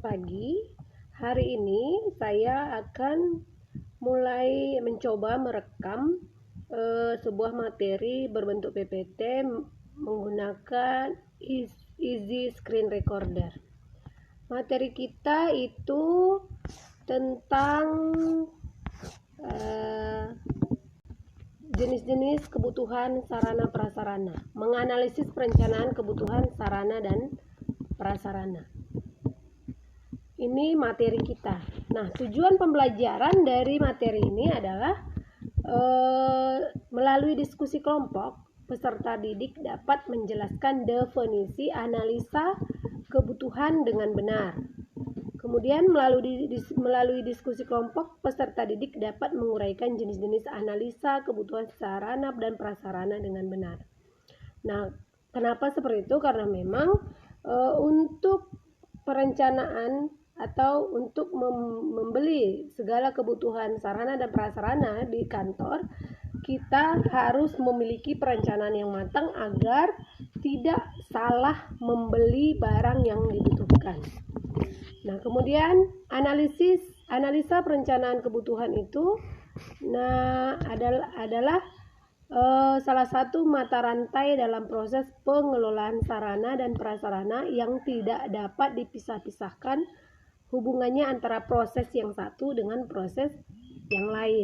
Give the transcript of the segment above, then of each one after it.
pagi. Hari ini saya akan mulai mencoba merekam sebuah materi berbentuk PPT menggunakan Easy Screen Recorder. Materi kita itu tentang jenis-jenis kebutuhan sarana prasarana, menganalisis perencanaan kebutuhan sarana dan prasarana. Ini materi kita. Nah, tujuan pembelajaran dari materi ini adalah melalui diskusi kelompok, peserta didik dapat menjelaskan definisi analisa kebutuhan dengan benar. Kemudian melalui diskusi kelompok, peserta didik dapat menguraikan jenis-jenis analisa kebutuhan sarana dan prasarana dengan benar. Nah, kenapa seperti itu? Karena memang untuk perencanaan atau untuk membeli segala kebutuhan sarana dan prasarana di kantor, kita harus memiliki perencanaan yang matang agar tidak salah membeli barang yang dibutuhkan. Nah, kemudian analisa perencanaan kebutuhan itu adalah salah satu mata rantai dalam proses pengelolaan sarana dan prasarana yang tidak dapat dipisah-pisahkan hubungannya antara proses yang satu dengan proses yang lain.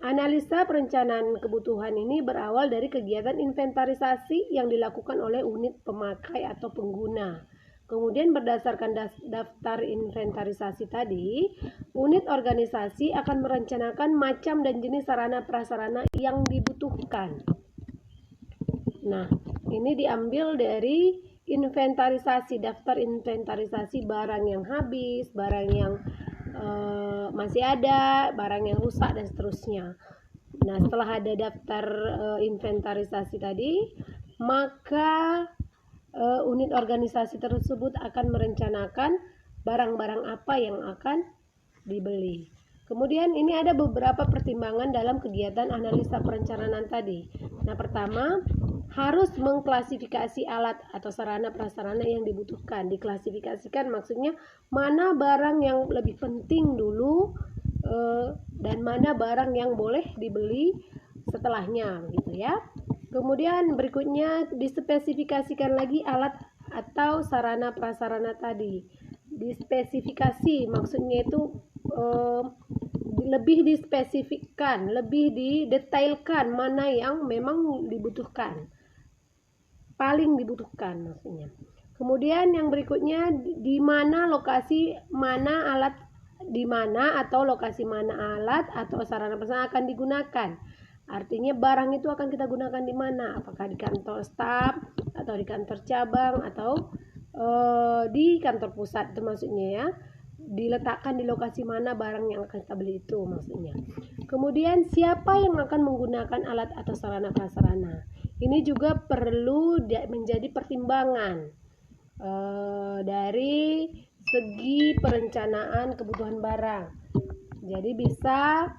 Analisa perencanaan kebutuhan ini berawal dari kegiatan inventarisasi yang dilakukan oleh unit pemakai atau pengguna. Kemudian berdasarkan daftar inventarisasi tadi, unit organisasi akan merencanakan macam dan jenis sarana prasarana yang dibutuhkan. Nah, ini diambil dari inventarisasi, daftar inventarisasi barang yang habis, barang yang masih ada, barang yang rusak, dan seterusnya. Nah, setelah ada daftar inventarisasi tadi, maka unit organisasi tersebut akan merencanakan barang-barang apa yang akan dibeli. Kemudian ini ada beberapa pertimbangan dalam kegiatan analisa perencanaan tadi. Nah, pertama, harus mengklasifikasi alat atau sarana prasarana yang dibutuhkan. Diklasifikasikan maksudnya mana barang yang lebih penting dulu dan mana barang yang boleh dibeli setelahnya, gitu ya. Kemudian berikutnya dispesifikasikan lagi alat atau sarana prasarana tadi. Dispesifikasi maksudnya itu lebih dispesifikkan, lebih didetailkan mana yang memang dibutuhkan, paling dibutuhkan maksudnya. Kemudian yang berikutnya di mana lokasi mana alat, di mana atau lokasi mana alat atau sarana prasarana akan digunakan. Artinya barang itu akan kita gunakan di mana? Apakah di kantor staf atau di kantor cabang atau di kantor pusat, itu maksudnya ya. Diletakkan di lokasi mana barang yang akan kita beli itu maksudnya. Kemudian siapa yang akan menggunakan alat atau sarana prasarana? Ini juga perlu menjadi pertimbangan dari segi perencanaan kebutuhan barang. Jadi bisa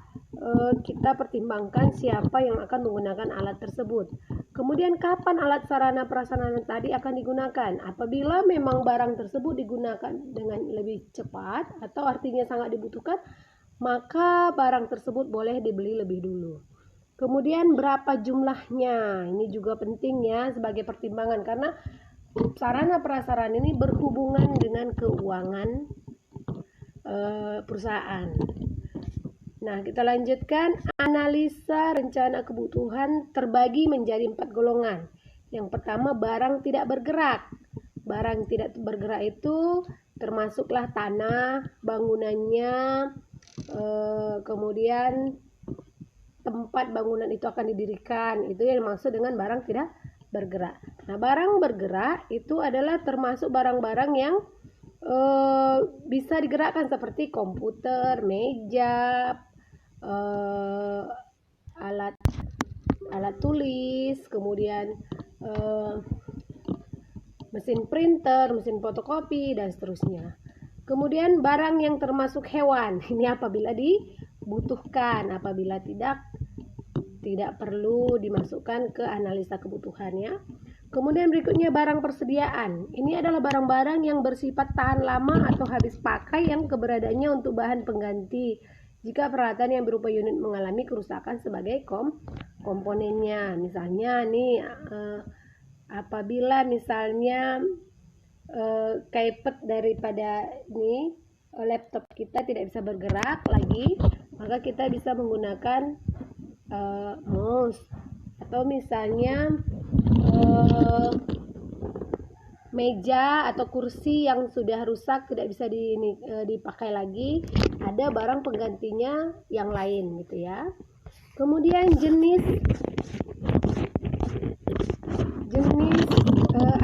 kita pertimbangkan siapa yang akan menggunakan alat tersebut. Kemudian kapan alat sarana prasarana tadi akan digunakan? Apabila memang barang tersebut digunakan dengan lebih cepat atau artinya sangat dibutuhkan, maka barang tersebut boleh dibeli lebih dulu. Kemudian berapa jumlahnya? Ini juga penting ya sebagai pertimbangan karena sarana prasarana ini berhubungan dengan keuangan perusahaan. Nah, kita lanjutkan. Analisa rencana kebutuhan terbagi menjadi 4 golongan. Yang pertama, barang tidak bergerak. Barang tidak bergerak itu termasuklah tanah, bangunannya, kemudian tempat bangunan itu akan didirikan. Itu yang dimaksud dengan barang tidak bergerak. Nah, barang bergerak itu adalah termasuk barang-barang yang bisa digerakkan seperti komputer, meja, alat tulis, kemudian mesin printer, mesin fotokopi, dan seterusnya. Kemudian barang yang termasuk hewan, ini apabila dibutuhkan, apabila tidak perlu dimasukkan ke analisa kebutuhannya. Kemudian berikutnya barang persediaan. Ini adalah barang-barang yang bersifat tahan lama atau habis pakai yang keberadaannya untuk bahan pengganti jika peralatan yang berupa unit mengalami kerusakan sebagai komponennya. Misalnya nih apabila misalnya keypad daripada ini laptop kita tidak bisa bergerak lagi, maka kita bisa menggunakan mouse, atau misalnya meja atau kursi yang sudah rusak tidak bisa dipakai lagi, ada barang penggantinya yang lain gitu ya. Kemudian jenis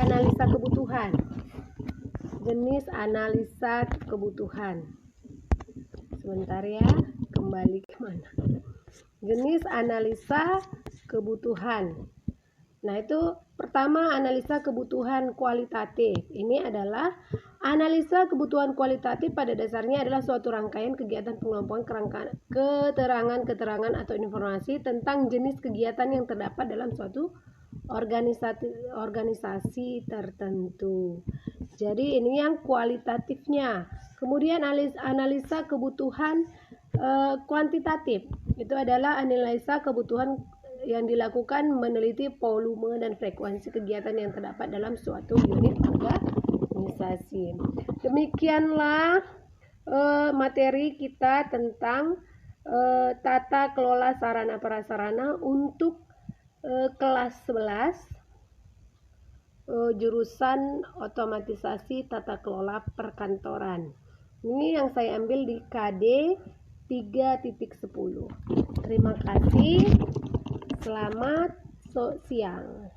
analisa kebutuhan. Jenis analisa kebutuhan. Sebentar ya, kembali ke mana? Jenis analisa kebutuhan. Nah, itu pertama analisa kebutuhan kualitatif. Ini adalah analisa kebutuhan kualitatif pada dasarnya adalah suatu rangkaian kegiatan pengelompokan keterangan atau informasi tentang jenis kegiatan yang terdapat dalam suatu organisasi tertentu. Jadi ini yang kualitatifnya. Kemudian analisa kebutuhan kuantitatif. Itu adalah analisa kebutuhan yang dilakukan meneliti volume dan frekuensi kegiatan yang terdapat dalam suatu unit organisasi. Demikianlah materi kita tentang tata kelola sarana prasarana untuk kelas 11 jurusan otomatisasi tata kelola perkantoran. Ini yang saya ambil di KD 3.10. Terima kasih. Selamat siang.